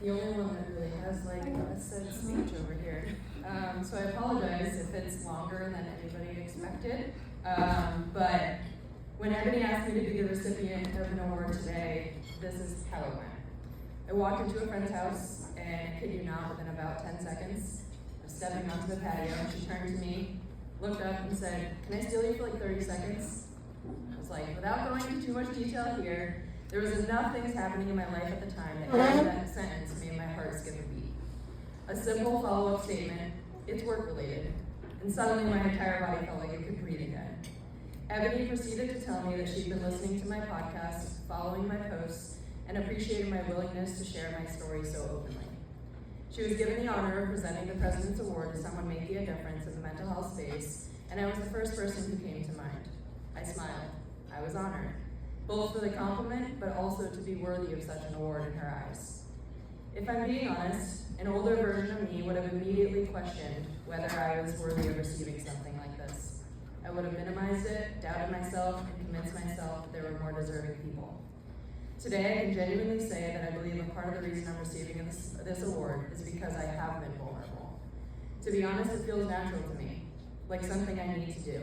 the only one that really has like a set speech over here. So I apologize if it's longer than anybody expected. But when Ebony asked me to be the recipient of an award today, this is how it went. I walked into a friend's house, and I kid you not, within about 10 seconds of stepping onto the patio, she turned to me, looked up, and said, "Can I steal you for like 30 seconds?" I was like, without going into too much detail here, there was enough things happening in my life at the time that hearing that sentence made my heart skip a beat. A simple follow-up statement, it's work-related, and suddenly my entire body felt like it could breathe again. Ebony proceeded to tell me that she'd been listening to my podcast, following my posts, and appreciated my willingness to share my story so openly. She was given the honor of presenting the President's Award to someone making a difference in the mental health space, and I was the first person who came to mind. I smiled. I was honored, both for the compliment, but also to be worthy of such an award in her eyes. If I'm being honest, an older version of me would have immediately questioned whether I was worthy of receiving something like this. I would have minimized it, doubted myself, and convinced myself that there were more deserving people. Today, I can genuinely say that I believe a part of the reason I'm receiving this award is because I have been vulnerable. To be honest, it feels natural to me, like something I need to do,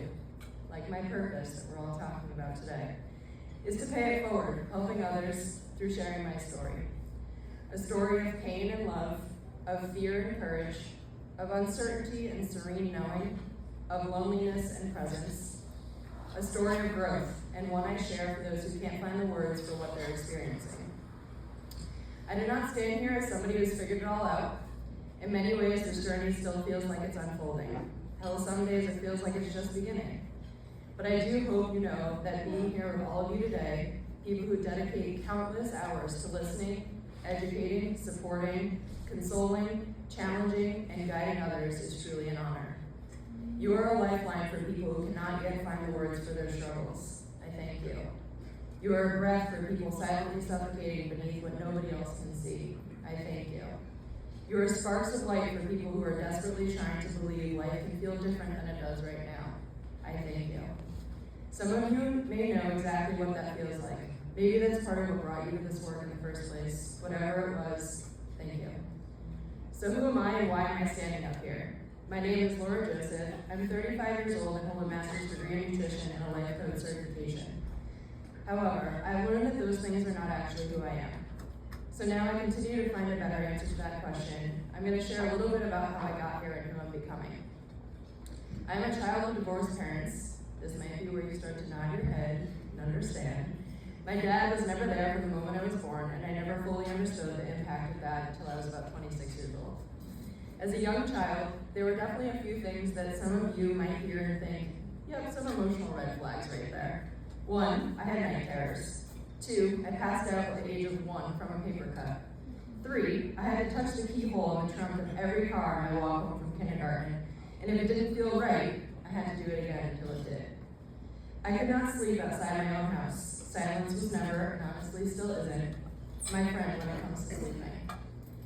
like my purpose that we're all talking about today, is to pay it forward, helping others through sharing my story. A story of pain and love, of fear and courage, of uncertainty and serene knowing, of loneliness and presence. A story of growth, and one I share for those who can't find the words for what they're experiencing. I do not stand here as somebody who's figured it all out. In many ways, this journey still feels like it's unfolding. Hell, some days it feels like it's just beginning. But I do hope you know that being here with all of you today, people who dedicate countless hours to listening, educating, supporting, consoling, challenging, and guiding others is truly an honor. You are a lifeline for people who cannot yet find the words for their struggles. I thank you. You are a breath for people silently suffocating beneath what nobody else can see. I thank you. You are sparks of light for people who are desperately trying to believe life can feel different than it does right now. I thank you. Some of you may know exactly what that feels like. Maybe that's part of what brought you to this work in the first place. Whatever it was, thank you. So who am I and why am I standing up here? My name is Laura Joseph. I'm 35 years old and hold a master's degree in nutrition and a life coach certification. However, I've learned that those things are not actually who I am. So now I continue to find a better answer to that question. I'm going to share a little bit about how I got here and who I'm becoming. I'm a child of divorced parents. This might be where you start to nod your head and understand. My dad was never there from the moment I was born, and I never fully understood the impact of that until I was about 26 years old. As a young child, there were definitely a few things that some of you might hear and think, yep, some emotional red flags right there. 1, I had night terrors. 2, I passed out at the age of 1 from a paper cut. 3, I had to touch the keyhole in the trunk of every car on my walk home from kindergarten, and if it didn't feel right, I had to do it again until it did. I could not sleep outside my own house. Silence was never, and honestly still isn't, my friend when it comes to sleeping.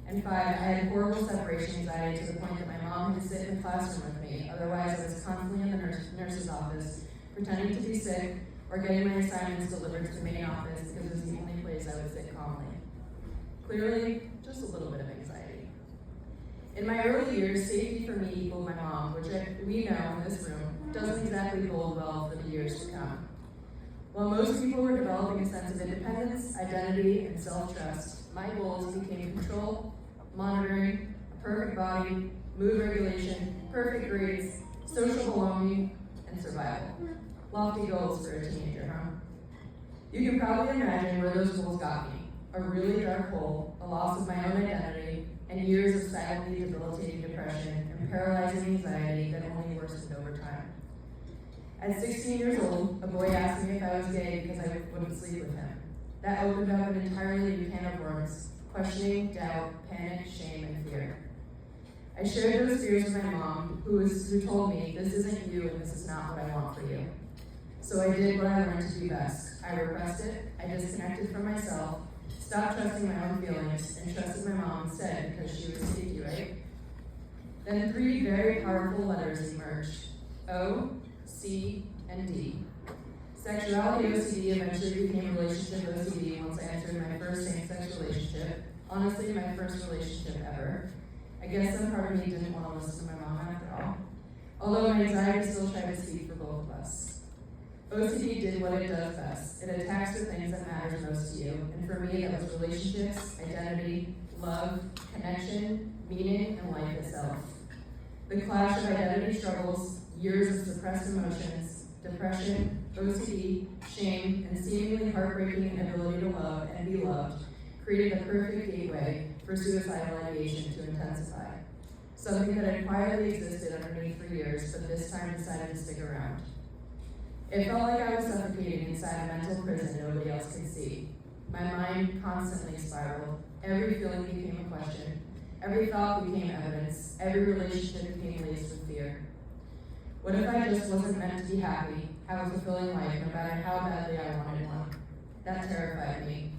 And 5, I had horrible separation anxiety to the point that my mom had to sit in the classroom with me. Otherwise, I was constantly in the nurse's office, pretending to be sick, or getting my assignments delivered to the main office because it was the only place I would sit calmly. Clearly, just a little bit of anxiety. In my early years, safety for me equaled my mom, which we know in this room doesn't exactly bode well for the years to come. While most people were developing a sense of independence, identity, and self-trust, my goals became control, monitoring, a perfect body, mood regulation, perfect grades, social belonging, and survival. Lofty goals for a teenager, huh? You can probably imagine where those goals got me. A really dark hole, a loss of my own identity, and years of silently debilitating depression and paralyzing anxiety that only worsened over time. At 16 years old, a boy asked me if I was gay because I wouldn't sleep with him. That opened up an entirely new can of worms, questioning, doubt, panic, shame, and fear. I shared those fears with my mom, who told me, this isn't you and this is not what I want for you. So I did what I learned to do best. I repressed it, I disconnected from myself, stopped trusting my own feelings, and trusted my mom instead because she was safety, right? Then 3 very powerful letters emerged, O, C, and D. Sexuality OCD eventually became relationship OCD once I entered my first same-sex relationship, Honestly, my first relationship ever. I guess some part of me didn't want to listen to my mom after all. Although my anxiety still tried to speak for both of us. OCD did what it does best. It attacks the things that matters most to you. And for me, that was relationships, identity, love, connection, meaning, and life itself. The clash of identity struggles, years of suppressed emotions, depression, OCD, shame, and seemingly heartbreaking inability to love and be loved created the perfect gateway for suicidal ideation to intensify. Something that had quietly existed underneath for years, but this time decided to stick around. It felt like I was suffocating inside a mental prison nobody else could see. My mind constantly spiraled. Every feeling became a question. Every thought became evidence. Every relationship became laced with fear. What if I just wasn't meant to be happy, have a fulfilling life, no matter how badly I wanted one? That terrified me.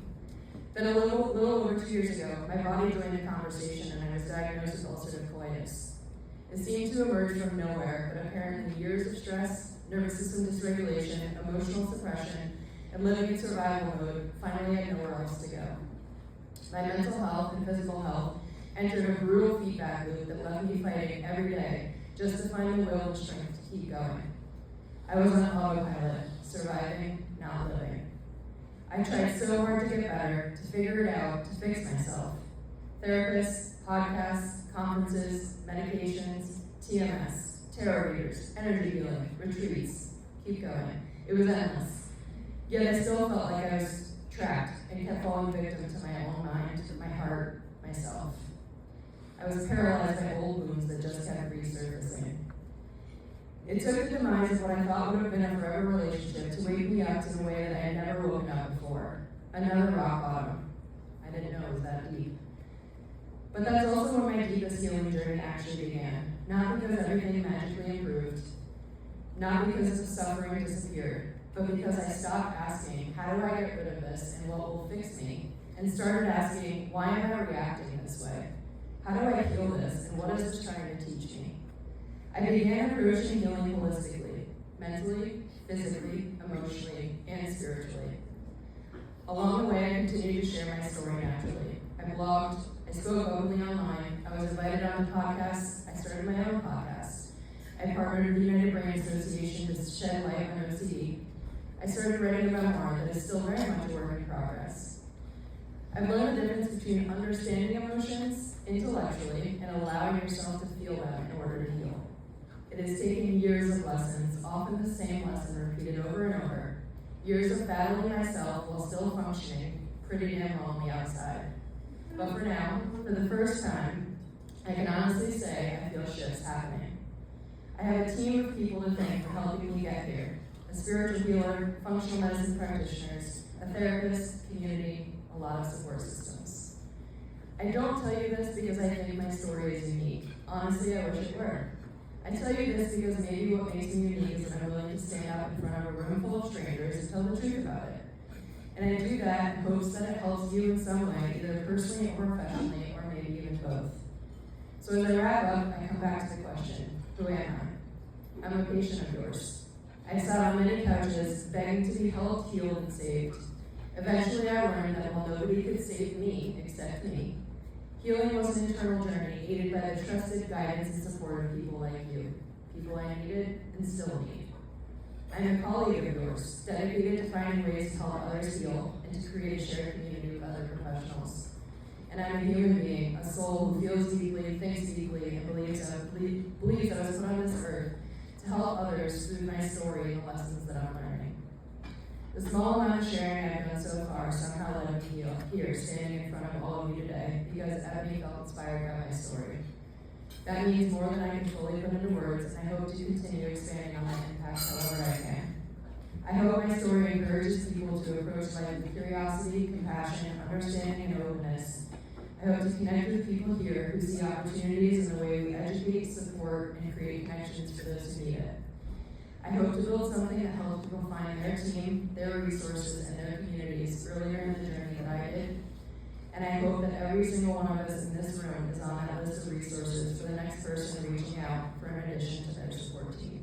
Then a little over 2 years ago, my body joined the conversation and I was diagnosed with ulcerative colitis. It seemed to emerge from nowhere, but apparently years of stress, nervous system dysregulation, emotional suppression, and living in survival mode finally had nowhere else to go. My mental health and physical health entered a brutal feedback loop that left me fighting every day just to find the will and strength to keep going. I was on autopilot, surviving, not living. I tried so hard to get better, to figure it out, to fix myself. Therapists, podcasts, conferences, medications, TMS, tarot readers, energy healing, retreats. Keep going. It was endless. Yet I still felt like I was trapped and kept falling victim to my own mind, my heart, myself. I was paralyzed by old wounds that just kept resurfacing. It took the demise of what I thought would have been a forever relationship to wake me up in a way that I had never woken up before. Another rock bottom. I didn't know it was that deep. But that's also when my deepest healing journey actually began. Not because everything magically improved, not because the suffering disappeared, but because I stopped asking, how do I get rid of this and what will fix me? And started asking, why am I reacting this way? How do I heal this and what is this trying to teach me? I began approaching healing holistically, mentally, physically, emotionally, and spiritually. Along the way, I continued to share my story naturally. I blogged, I spoke openly online, I was invited on podcasts, I started my own podcast. I partnered with the United Brain Association to shed light on OCD. I started writing a memoir that is still very much a work in progress. I've learned the difference between understanding emotions intellectually and allowing yourself to feel them in order to heal. It has taken years of lessons, often the same lesson repeated over and over. Years of battling myself while still functioning, pretty damn well on the outside. But for now, for the first time, I can honestly say I feel shifts happening. I have a team of people to thank for helping me get here. A spiritual healer, functional medicine practitioners, a therapist, community, a lot of support systems. I don't tell you this because I think my story is unique. Honestly, I wish it were. I tell you this because maybe what makes me unique is that I'm willing to stand up in front of a room full of strangers and tell the truth about it. And I do that in hopes that it helps you in some way, either personally or professionally, or maybe even both. So as I wrap up, I come back to the question, who am I? I'm a patient of yours. I sat on many couches, begging to be helped, healed, and saved. Eventually I learned that while nobody could save me except me, healing was an internal journey aided by the trusted guidance and support of people like you, people I needed and still need. I'm a colleague of yours, dedicated to finding ways to help others heal and to create a shared community with other professionals. And I'm a human being, a soul who feels deeply, thinks deeply, and believes that I was put on this earth to help others through my story and the lessons that I'm learning. The small amount of sharing I've done so far somehow led me here, standing in front of all of you today, because Ebony felt inspired by my story. That means more than I can fully put into words, and I hope to continue expanding on that impact however I can. I hope my story encourages people to approach life with curiosity, compassion, understanding, and openness. I hope to connect with people here who see opportunities in the way we educate, support, and create connections for those who need it. I hope to build something that helps people find their team, their resources, and their communities earlier in the journey that I did. And I hope that every single one of us in this room is on that list of resources for the next person reaching out for an addition to their support team.